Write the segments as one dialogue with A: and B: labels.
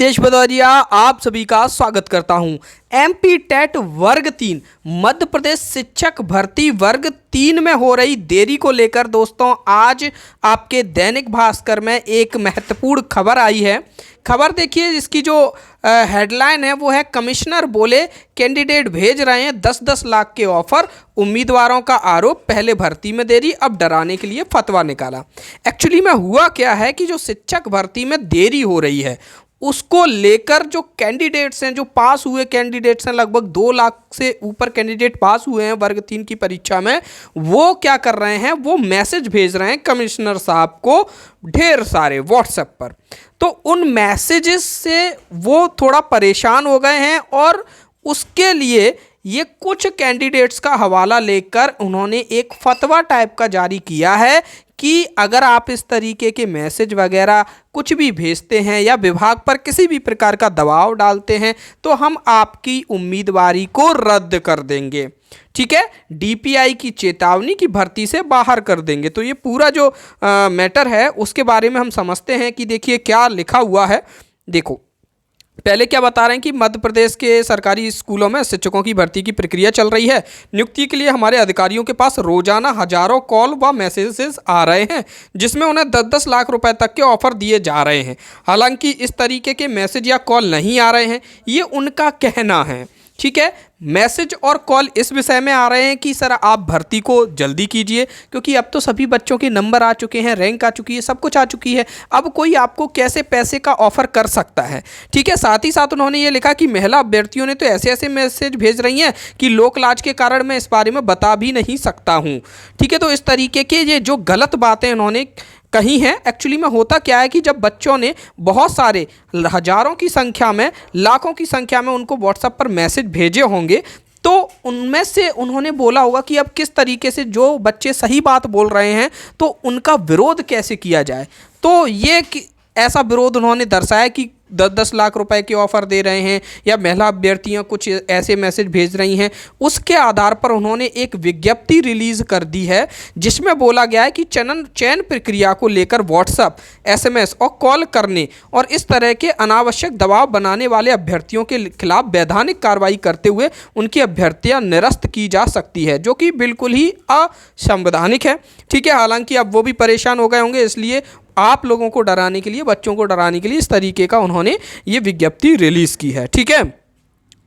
A: राजेश भदौरिया आप सभी का स्वागत करता हूं। एमपी टेट वर्ग 3 मध्य प्रदेश शिक्षक भर्ती वर्ग 3 में हो रही देरी को लेकर दोस्तों आज आपके दैनिक भास्कर में एक महत्वपूर्ण खबर आई है। खबर देखिए, जिसकी जो हेडलाइन है वो है कमिश्नर बोले कैंडिडेट भेज रहे हैं 10-10 लाख के ऑफर, उम्मीदवारों का आरोप पहले भर्ती में देरी, अब डराने के लिए फतवा निकाला। एक्चुअली में हुआ क्या है कि जो शिक्षक भर्ती में देरी हो रही है उसको लेकर जो कैंडिडेट्स हैं, जो पास हुए कैंडिडेट्स हैं, लगभग 2 लाख से ऊपर कैंडिडेट पास हुए हैं वर्ग 3 की परीक्षा में, वो क्या कर रहे हैं, वो मैसेज भेज रहे हैं कमिश्नर साहब को ढेर सारे व्हाट्सएप पर। तो उन मैसेजेस से वो थोड़ा परेशान हो गए हैं और उसके लिए ये कुछ कैंडिडेट्स का हवाला लेकर उन्होंने एक फतवा टाइप का जारी किया है कि अगर आप इस तरीके के मैसेज वगैरह कुछ भी भेजते हैं या विभाग पर किसी भी प्रकार का दबाव डालते हैं तो हम आपकी उम्मीदवारी को रद्द कर देंगे। ठीक है, डीपीआई की चेतावनी की भर्ती से बाहर कर देंगे। तो ये पूरा जो मैटर है उसके बारे में हम समझते हैं कि देखिए क्या लिखा हुआ है। देखो, पहले क्या बता रहे हैं कि मध्य प्रदेश के सरकारी स्कूलों में शिक्षकों की भर्ती की प्रक्रिया चल रही है। नियुक्ति के लिए हमारे अधिकारियों के पास रोजाना हजारों कॉल व मैसेजेस आ रहे हैं जिसमें उन्हें 10-10 लाख रुपए तक के ऑफर दिए जा रहे हैं। हालांकि इस तरीके के मैसेज या कॉल नहीं आ रहे हैं, ये उनका कहना है। ठीक है, मैसेज और कॉल इस विषय में आ रहे हैं कि सर आप भर्ती को जल्दी कीजिए, क्योंकि अब तो सभी बच्चों के नंबर आ चुके हैं, रैंक आ चुकी है, सब कुछ आ चुकी है, अब कोई आपको कैसे पैसे का ऑफर कर सकता है। ठीक है, साथ ही साथ उन्होंने ये लिखा कि महिला अभ्यर्थियों ने तो ऐसे ऐसे मैसेज भेज रही हैं कि लोक लाज के कारण मैं इस बारे में बता भी नहीं सकता हूँ। ठीक है, तो इस तरीके के ये जो गलत बातें उन्होंने कहीं है। एक्चुअली में होता क्या है कि जब बच्चों ने बहुत सारे हजारों की संख्या में, लाखों की संख्या में उनको व्हाट्सएप पर मैसेज भेजे होंगे तो उनमें से उन्होंने बोला होगा कि अब किस तरीके से जो बच्चे सही बात बोल रहे हैं तो उनका विरोध कैसे किया जाए। तो ये ऐसा विरोध उन्होंने दर्शाया कि 10-10 लाख रुपए के ऑफ़र दे रहे हैं या महिला अभ्यर्थियां कुछ ऐसे मैसेज भेज रही हैं। उसके आधार पर उन्होंने एक विज्ञप्ति रिलीज़ कर दी है जिसमें बोला गया है कि चयन प्रक्रिया को लेकर व्हाट्सएप, एसएमएस और कॉल करने और इस तरह के अनावश्यक दबाव बनाने वाले अभ्यर्थियों के खिलाफ वैधानिक कार्रवाई करते हुए उनकी अभ्यर्थियां निरस्त की जा सकती है, जो कि बिल्कुल ही असंवैधानिक है। ठीक है, हालांकि अब वो भी परेशान हो गए होंगे, इसलिए आप लोगों को डराने के लिए, बच्चों को डराने के लिए इस तरीके का उन्होंने ये विज्ञप्ति रिलीज़ की है। ठीक है,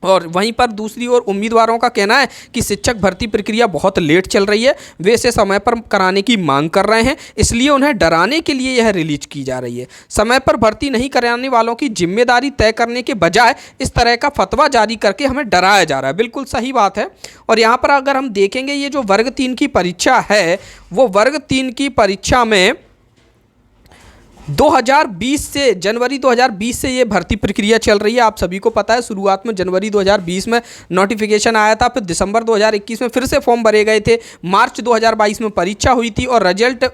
A: और वहीं पर दूसरी ओर उम्मीदवारों का कहना है कि शिक्षक भर्ती प्रक्रिया बहुत लेट चल रही है, वे इसे समय पर कराने की मांग कर रहे हैं, इसलिए उन्हें डराने के लिए यह रिलीज की जा रही है। समय पर भर्ती नहीं कराने वालों की जिम्मेदारी तय करने के बजाय इस तरह का फतवा जारी करके हमें डराया जा रहा है। बिल्कुल सही बात है। और यहाँ पर अगर हम देखेंगे, ये जो वर्ग 3 की परीक्षा है वो वर्ग 3 की परीक्षा में 2020 से, जनवरी 2020 से ये भर्ती प्रक्रिया चल रही है। आप सभी को पता है, शुरुआत में जनवरी 2020 में नोटिफिकेशन आया था, फिर दिसंबर 2021 में फिर से फॉर्म भरे गए थे, मार्च 2022 में परीक्षा हुई थी और रिजल्ट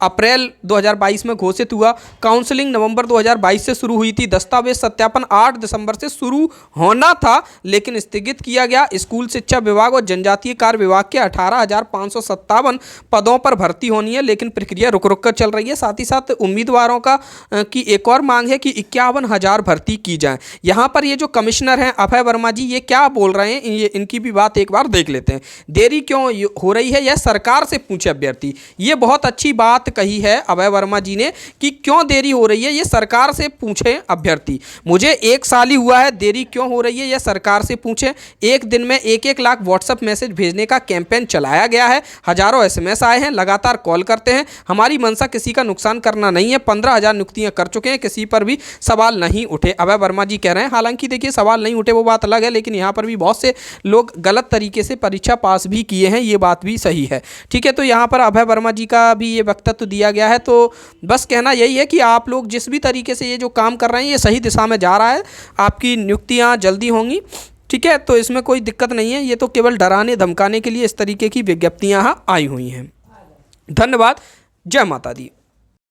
A: अप्रैल 2022 में घोषित हुआ। काउंसलिंग नवंबर 2022 से शुरू हुई थी। दस्तावेज सत्यापन 8 दिसंबर से शुरू होना था लेकिन स्थगित किया गया। स्कूल शिक्षा विभाग और जनजातीय कार्य विभाग के 18,557 पदों पर भर्ती होनी है, लेकिन प्रक्रिया रुक रुक कर चल रही है। साथ ही साथ उम्मीदवारों की एक और मांग है कि 51,000 भर्ती की जाए। यहाँ पर ये जो कमिश्नर हैं अभय वर्मा जी, ये क्या बोल रहे हैं, इनकी भी बात एक बार देख लेते हैं। देरी क्यों हो रही है यह सरकार से पूछे अभ्यर्थी। ये बहुत अच्छी बात कही है अभय वर्मा जी ने कि क्यों देरी हो रही है ये सरकार से पूछें अभ्यर्थी। मुझे 1 साल ही हुआ है, देरी क्यों हो रही है यह सरकार से पूछें। एक दिन में 1-1 लाख व्हाट्सएप मैसेज भेजने का कैंपेन चलाया गया है, हजारों एसएमएस आए हैं, लगातार कॉल करते हैं। हमारी मंशा किसी का नुकसान करना नहीं है। 15,000 नियुक्तियां कर चुके हैं, किसी पर भी सवाल नहीं उठे, अभय वर्मा जी कह रहे हैं। हालांकि देखिए, सवाल नहीं उठे वो बात अलग है, लेकिन यहाँ पर भी बहुत से लोग गलत तरीके से परीक्षा पास भी किए हैं, ये बात भी सही है। ठीक है, तो यहाँ पर अभय वर्मा जी का भी ये वक्तव्य दिया गया है। तो बस कहना यही है कि आप लोग जिस भी तरीके से ये जो काम कर रहे हैं ये सही दिशा में जा रहा है, आपकी नियुक्तियां जल्दी होंगी। ठीक है, तो इसमें कोई दिक्कत नहीं है, ये तो केवल डराने धमकाने के लिए इस तरीके की विज्ञप्तियां आई हुई हैं। धन्यवाद। जय माता दी।